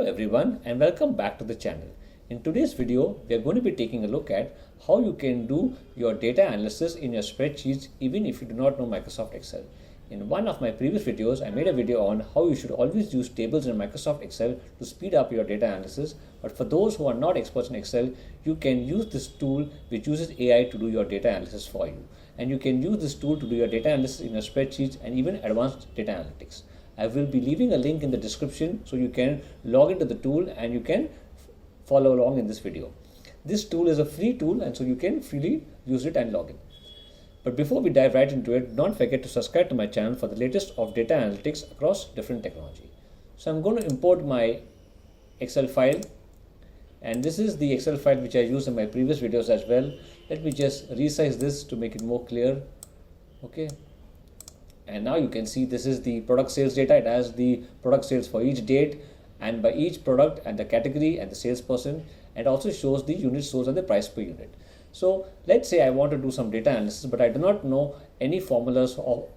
everyone and welcome back to the channel. In today's video, we are going to be taking a look at how you can do your data analysis in your spreadsheets even if you do not know Microsoft Excel. In one of my previous videos, I made a video on how you should always use tables in Microsoft Excel to speed up your data analysis. But for those who are not experts in Excel, you can use this tool which uses AI to do your data analysis for you. And you can use this tool to do your data analysis in your spreadsheets and even advanced data analytics. I will be leaving a link in the description so you can log into the tool and you can follow along in this video. This tool is a free tool and so you can freely use it and log in. But before we dive right into it, don't forget to subscribe to my channel for the latest of data analytics across different technology. So I'm going to import my Excel file, and this is the Excel file which I used in my previous videos as well. Let me just resize this to make it more clear. Okay. And now you can see this is the product sales data. It has the product sales for each date and by each product and the category and the salesperson, and also shows the units sold and the price per unit. So let's say I want to do some data analysis, but I do not know any formulas or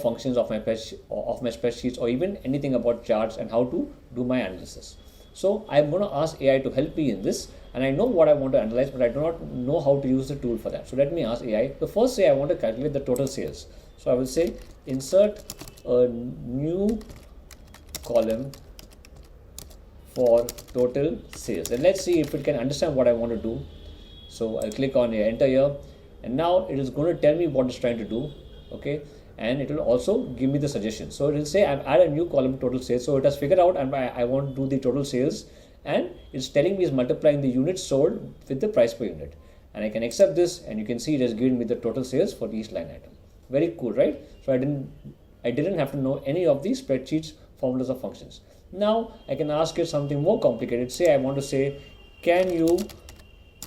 functions of my spreadsheets or even anything about charts and how to do my analysis. So I'm going to ask AI to help me in this, and I know what I want to analyze, but I do not know how to use the tool for that. So let me ask AI. So first say I want to calculate the total sales. So I will say insert a new column for total sales, and let's see if it can understand what I want to do. So I'll click on enter here, and now it is going to tell me what it's trying to do. Okay, and it will also give me the suggestion. So it will say I've added a new column total sales. So it has figured out and I want to do the total sales, and it's telling me it's multiplying the units sold with the price per unit, and I can accept this, and you can see it has given me the total sales for each line item. Very cool, right? So I didn't have to know any of these spreadsheets, formulas or functions. Now I can ask it something more complicated. Say I want to say, can you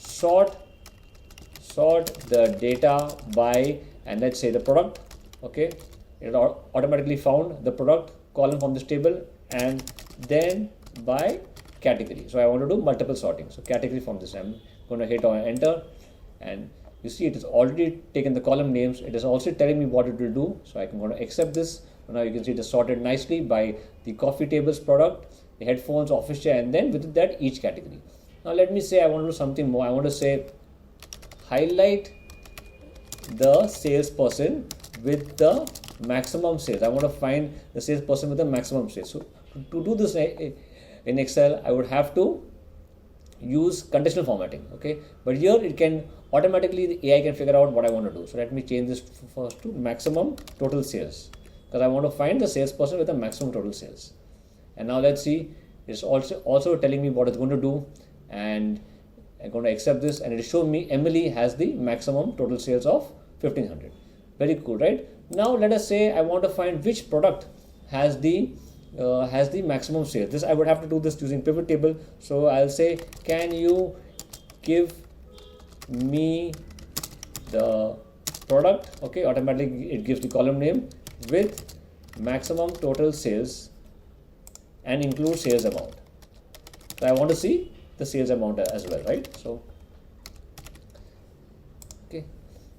sort the data by, and let's say the product. Okay, it automatically found the product column from this table, and then by category. So I want to do multiple sorting. So category from this. I'm going to hit on enter, and you see it has already taken the column names. It is also telling me what it will do. So I can go to accept this. So now you can see it is sorted nicely by the coffee tables product, the headphones, office chair, and then within that each category. Now let me say I want to do something more. I want to say highlight the salesperson with the maximum sales. I want to find the salesperson with the maximum sales. So to do this in Excel, I would have to use conditional formatting. Okay, but here it can automatically, the AI can figure out what I want to do. So let me change this first to maximum total sales, because I want to find the salesperson with the maximum total sales. And now let's see, it's also telling me what it's going to do, and I'm going to accept this, and it is showing me Emily has the maximum total sales of 1500. Very cool, right? Now let us say I want to find which product has the maximum sales. This I would have to do this using pivot table. So I'll say, can you give me the product? Okay, automatically it gives the column name with maximum total sales and include sales amount. So I want to see the sales amount as well, right? So okay,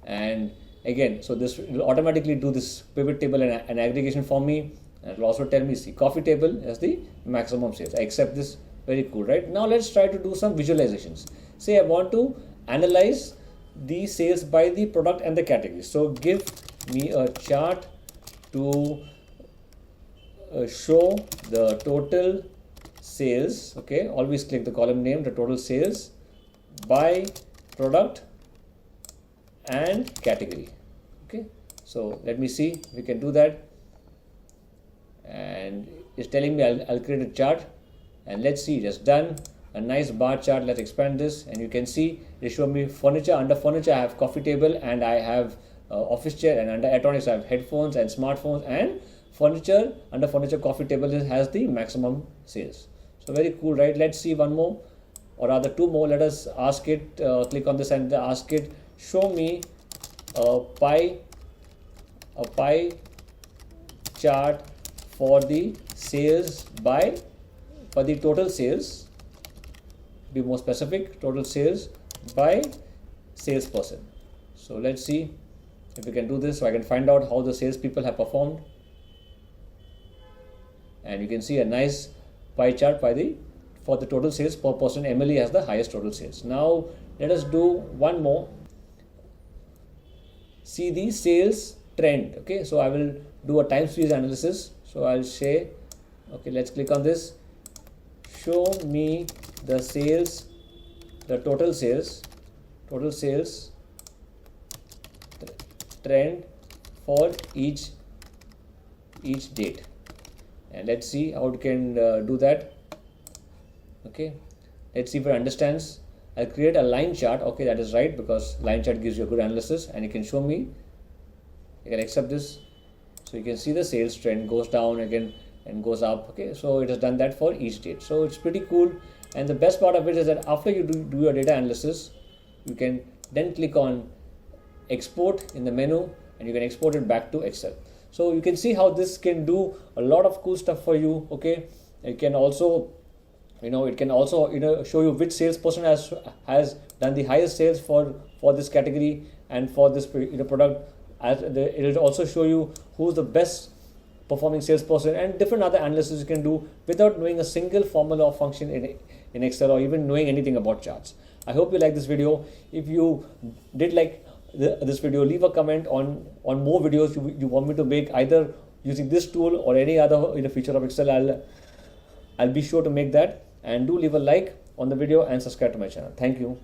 and again, so this will automatically do this pivot table and aggregation for me, and it will also tell me, see, coffee table as the maximum sales. I accept this. Very cool, right? Now let's try to do some visualizations. Say I want to analyze the sales by the product and the category. So give me a chart to show the total sales. Okay, always click the column name, the total sales by product and category. Okay, so let me see if we can do that, and it's telling me I'll create a chart, and let's see, just done. A nice bar chart. Let's expand this, and you can see they show me furniture. Under furniture I have coffee table, and I have office chair, and under electronics I have headphones and smartphones, and furniture, under furniture coffee table has the maximum sales. So very cool, right? Let's see one more, or rather two more. Let us ask it, click on this and ask it, show me a pie chart for the sales for the total sales. Be more specific, total sales by salesperson. So let's see if we can do this, so I can find out how the salespeople have performed. And you can see a nice pie chart by the for the total sales per person. Emily has the highest total sales. Now let us do one more. See the sales trend. Okay, so I will do a time series analysis. So I'll say, okay, let's click on this. Show me the sales, the total sales trend for each date, and let's see how it can do that. Okay, let's see if it understands. I'll create a line chart. Okay, that is right, because line chart gives you a good analysis, and you can show me, you can accept this. So you can see the sales trend goes down again and goes up. Okay, so it has done that for each date. So it's pretty cool. And the best part of it is that after you do your data analysis, you can then click on export in the menu, and you can export it back to Excel. So you can see how this can do a lot of cool stuff for you. Okay, it can also, show you which salesperson has done the highest sales for this category and for this product. It will also show you who's the best performing salesperson, and different other analysis you can do without knowing a single formula or function in Excel, or even knowing anything about charts. I hope you like this video. If you did like this video, leave a comment on more videos you want me to make, either using this tool or any other feature of Excel. I'll be sure to make that. And do leave a like on the video and subscribe to my channel. Thank you.